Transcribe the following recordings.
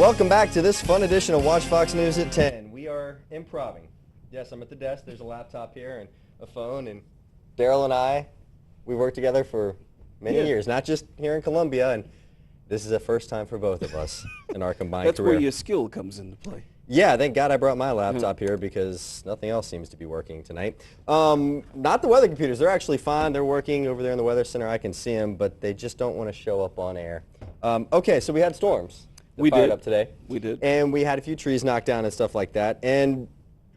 Welcome back to this fun edition of Watch Fox News at 10. We are improving. Yes, I'm at the desk. There's a laptop here and a phone. And Daryl and I, we worked together for many years, not just here in Columbia. And this is the first time for both of us in our combined That's career. where your skill comes into play. Yeah, thank God I brought my laptop here because nothing else seems to be working tonight. Not the weather computers. They're actually fine. They're working over there in the Weather Center. I can see them, but they just don't want to show up on air. Okay, so we had storms. We fired did. Up today. We did. And we had a few trees knocked down and stuff like that. And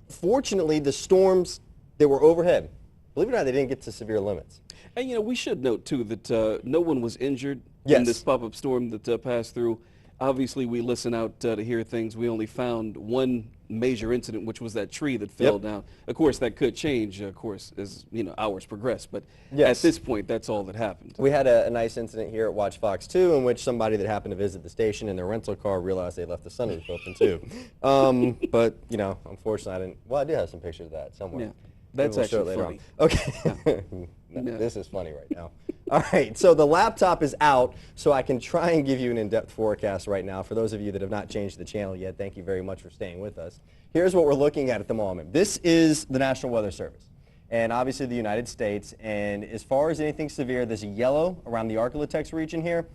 fortunately, the storms, they were overhead. Believe it or not, they didn't get to severe limits. And, you know, we should note, too, that no one was injured Yes. in this pop-up storm that passed through. Obviously, we listen out to hear things. We only found one major incident, which was that tree that fell down. Of course, that could change, of course, as, you know, hours progress. But at this point, that's all that happened. We had a nice incident here at Watch Fox 2 in which somebody that happened to visit the station in their rental car realized they left the sunroof open, too. But, you know, unfortunately, I didn't. Well, I do have some pictures of that somewhere. Yeah. That's Maybe we'll actually show it funny. later on. Okay. No, this is funny right now. All right, so the laptop is out, so I can try and give you an in-depth forecast right now. For those of you that have not changed the channel yet, thank you very much for staying with us. Here's what we're looking at the moment. This is the National Weather Service, and obviously the United States. And as far as anything severe, there's a yellow around the Arklatex region here.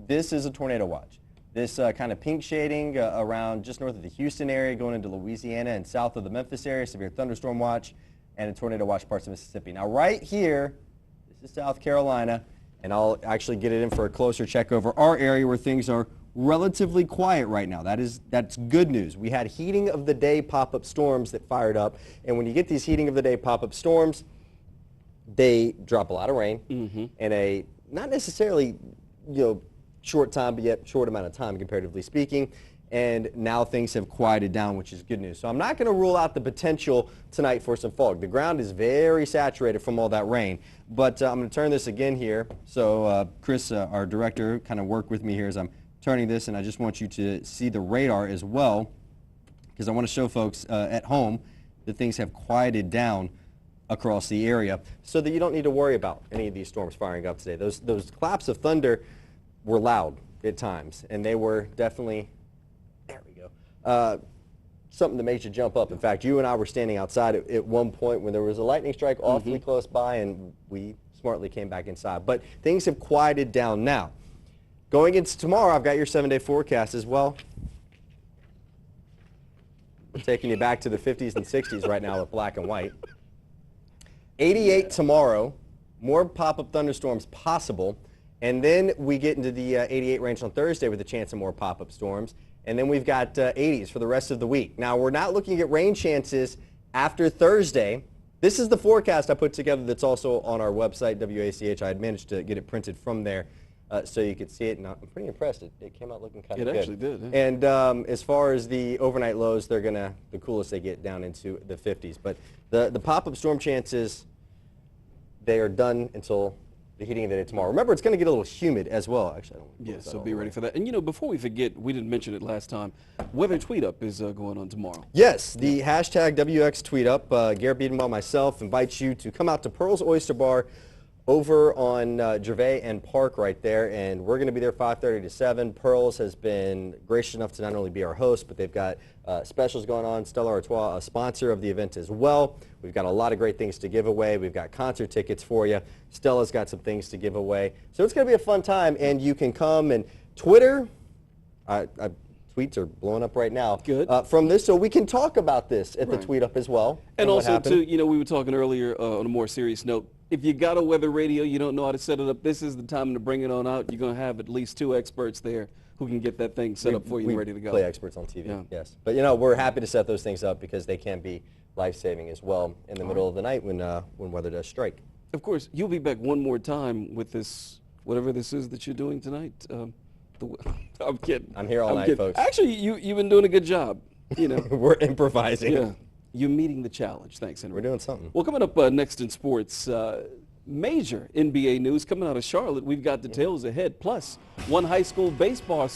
This is a tornado watch. This kind of pink shading around just north of the Houston area, going into Louisiana and south of the Memphis area, severe thunderstorm watch, and a tornado watch parts of Mississippi. Now, right here, this is South Carolina, and I'll actually get it in for a closer check over our area where things are relatively quiet right now. That's good news. We had heating of the day pop-up storms that fired up, and when you get these heating of the day pop-up storms, they drop a lot of rain in a not necessarily, you know, short time, but yet short amount of time comparatively speaking. And now things have quieted down, which is good news. So I'm not going to rule out the potential tonight for some fog. The ground is very saturated from all that rain. But I'm going to turn this again here. So Chris, our director, kind of work with me here as I'm turning this, and I just want you to see the radar as well, because I want to show folks at home that things have quieted down across the area so that you don't need to worry about any of these storms firing up today. Those claps of thunder were loud at times, and they were definitely something that made you jump up. In fact, you and I were standing outside at one point when there was a lightning strike awfully close by, and we smartly came back inside. But things have quieted down now. Going into tomorrow, I've got your 7-day forecast as well. We're taking you back to the 50s and 60s right now with black and white. 88 tomorrow, more pop-up thunderstorms possible, and then we get into the 88 range on Thursday with a chance of more pop-up storms. And then we've got 80s for the rest of the week. Now, we're not looking at rain chances after Thursday. This is the forecast I put together that's also on our website, WACH. I had managed to get it printed from there so you could see it, and I'm pretty impressed. It came out looking kind of good. It actually did. Yeah. And as far as the overnight lows, they're going to, the coolest they get down into the 50s. But the pop-up storm chances, they are done until the heating of the day tomorrow. Remember, it's going to get a little humid as well. Actually, I don't know. Yes, so be ready for that. And, you know, before we forget, we didn't mention it last time, weather tweet up is going on tomorrow. Yes, the hashtag WX tweet up. Garrett Biedenbaugh, myself, invites you to come out to Pearl's Oyster Bar over on Gervais and Park right there, and we're going to be there 5:30 to 7. Pearl's has been gracious enough to not only be our host, but they've got specials going on. Stella Artois, a sponsor of the event as well. We've got a lot of great things to give away. We've got concert tickets for you. Stella's got some things to give away. So it's going to be a fun time, and you can come and Twitter. Tweets are blowing up right now. Good. From this, so we can talk about this at the tweet up as well. And also, too, you know, we were talking earlier on a more serious note. If you got a weather radio, you don't know how to set it up, this is the time to bring it on out. You're going to have at least 2 experts there who can get that thing set up for you and ready to go. We play experts on TV, yes. But, you know, we're happy to set those things up because they can be life-saving as well in the middle of the night when weather does strike. Of course, you'll be back one more time with this, whatever this is that you're doing tonight. I'm kidding. I'm here all night, folks. Actually, you've been doing a good job. You know, we're improvising. Yeah, you're meeting the challenge. Thanks, Henry. We're doing something. Well, coming up next in sports, major NBA news coming out of Charlotte. We've got details ahead. Plus, one high school baseball